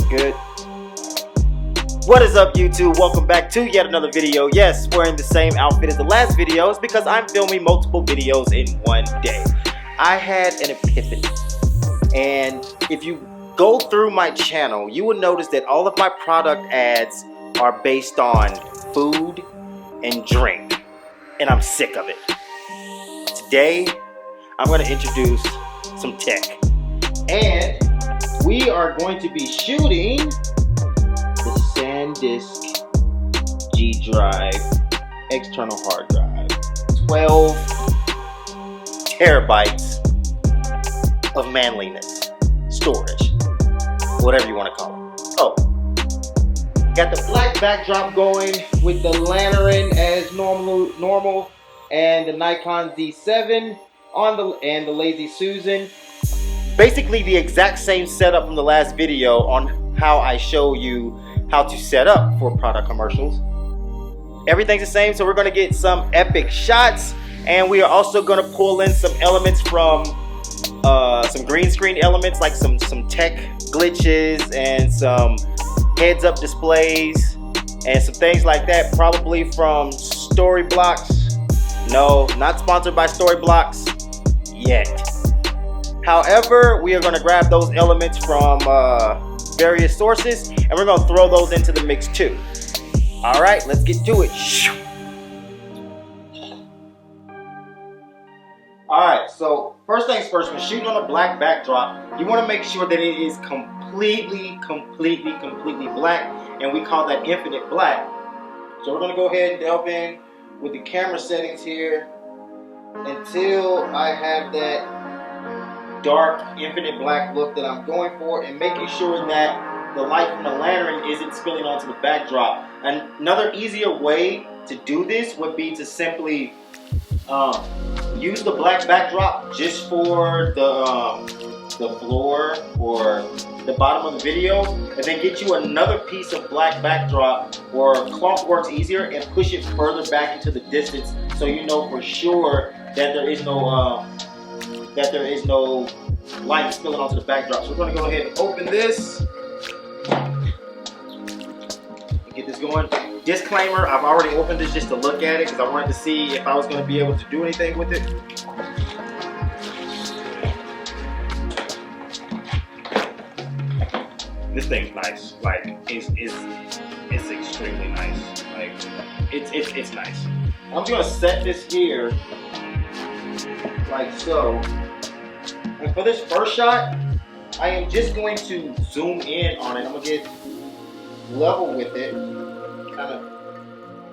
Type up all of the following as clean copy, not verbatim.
good? What is up, YouTube? Welcome back to yet another video. Yes, wearing the same outfit as the last videos because I'm filming multiple videos in one day. I had an epiphany, and if you go through my channel, you will notice that all of my product ads are based on food and drink, and I'm sick of it. Today, I'm going to introduce some tech, and we are going to be shooting the SANDISK G drive, external hard drive, 12 terabytes of manliness, storage, whatever you want to call it. Oh, got the black backdrop going with the lantern as normal, and the Nikon Z7 and the Lazy Susan. Basically the exact same setup from the last video on how I show you how to set up for product commercials. Everything's the same, so we're going to get some epic shots, and we are also going to pull in some elements from some green screen elements, like some tech glitches and some heads up displays and some things like that, probably from Storyblocks. No, not sponsored by Storyblocks yet. However, we are going to grab those elements from various sources, and we're going to throw those into the mix too. All right, let's get to it. All right, so first things first, when shooting on a black backdrop, you want to make sure that it is completely black, and we call that infinite black. So we're going to go ahead and delve in with the camera settings here until I have that dark infinite black look that I'm going for, and making sure that the light from the lantern isn't spilling onto the backdrop. And another easier way to do this would be to simply use the black backdrop just for the floor or the bottom of the video, and then get you another piece of black backdrop, or clump works easier, and push it further back into the distance so you know for sure that there is no light spilling onto the backdrop. So we're going to go ahead and open this and get this going. Disclaimer, I've already opened this just to look at it because I wanted to see if I was going to be able to do anything with it. This thing's nice. Like, it's extremely nice. Like, it's nice. I'm just going to set this here like so. And for this first shot, I am just going to zoom in on it. I'm going to get level with it, kind of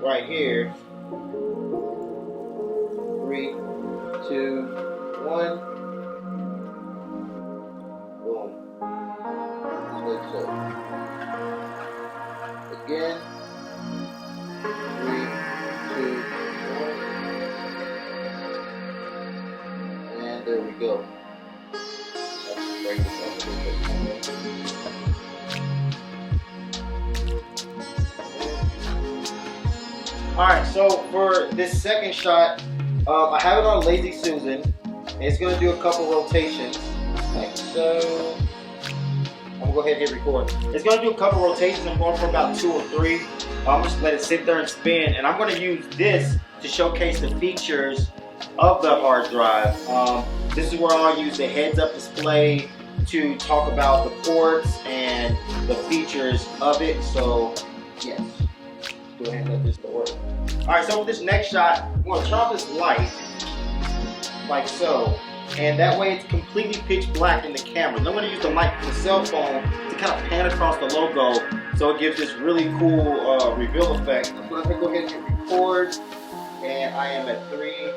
right here. 3, 2, 1. Boom. Just like so. Again. 3, 2, 1. And there we go. Alright, so for this second shot, I have it on Lazy Susan, and it's going to do a couple rotations, like so. I'm going to go ahead and hit record. It's going to do a couple rotations. I'm going for about 2 or 3. I'm just let it sit there and spin, and I'm going to use this to showcase the features of the hard drive. This is where I'll use the heads-up display to talk about the ports and the features of it. So, yes, go ahead and let this work. All right, so with this next shot, I'm going to turn off this light, like so, and that way it's completely pitch black in the camera. And I'm going to use the light from the cell phone to kind of pan across the logo, so it gives this really cool reveal effect. I'm going to go ahead and hit record, and I am at 3,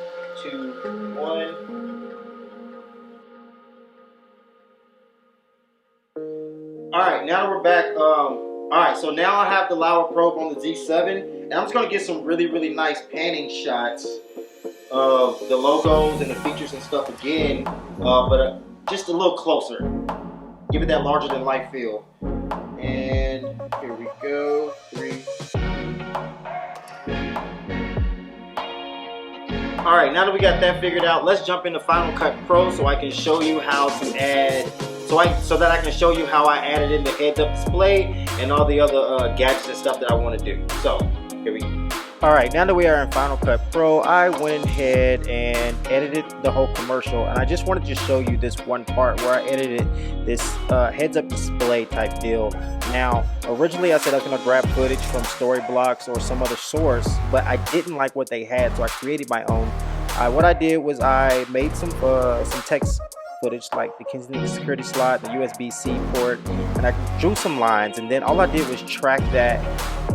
2, 1. Alright, now that we're back, alright, so now I have the Lauer probe on the Z7, and I'm just going to get some really nice panning shots of the logos and the features and stuff again, but just a little closer. Give it that larger than life feel. And here we go, 3. Alright, now that we got that figured out, let's jump into Final Cut Pro so I can show you how to add so that I can show you how I added in the heads-up display and all the other gadgets and stuff that I want to do. So here we go. Alright, now that we are in Final Cut Pro, I went ahead and edited the whole commercial, and I just wanted to show you this one part where I edited this heads-up display type deal. Now, originally I said I was going to grab footage from Storyblocks or some other source, but I didn't like what they had, so I created my own. What I did was I made some text footage like the Kensington security slot, the USB-C port, and I drew some lines, and then all I did was track that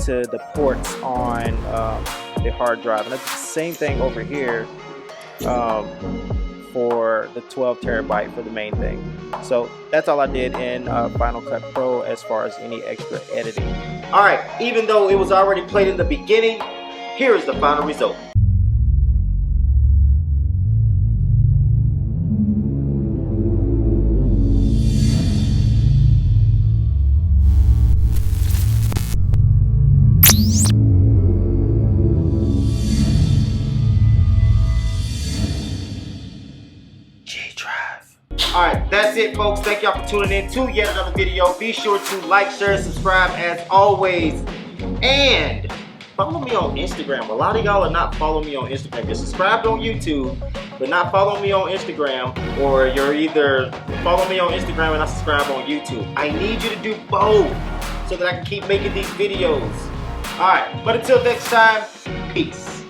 to the ports on the hard drive, and I did the same thing over here for the 12 terabyte for the main thing. So that's all I did in Final Cut Pro as far as any extra editing. Alright, even though it was already played in the beginning, here is the final result. Alright, that's it folks. Thank y'all for tuning in to yet another video. Be sure to like, share, subscribe as always. And follow me on Instagram. A lot of y'all are not following me on Instagram. You're subscribed on YouTube, but not following me on Instagram. Or you're either following me on Instagram and not subscribe on YouTube. I need you to do both so that I can keep making these videos. Alright, but until next time, peace.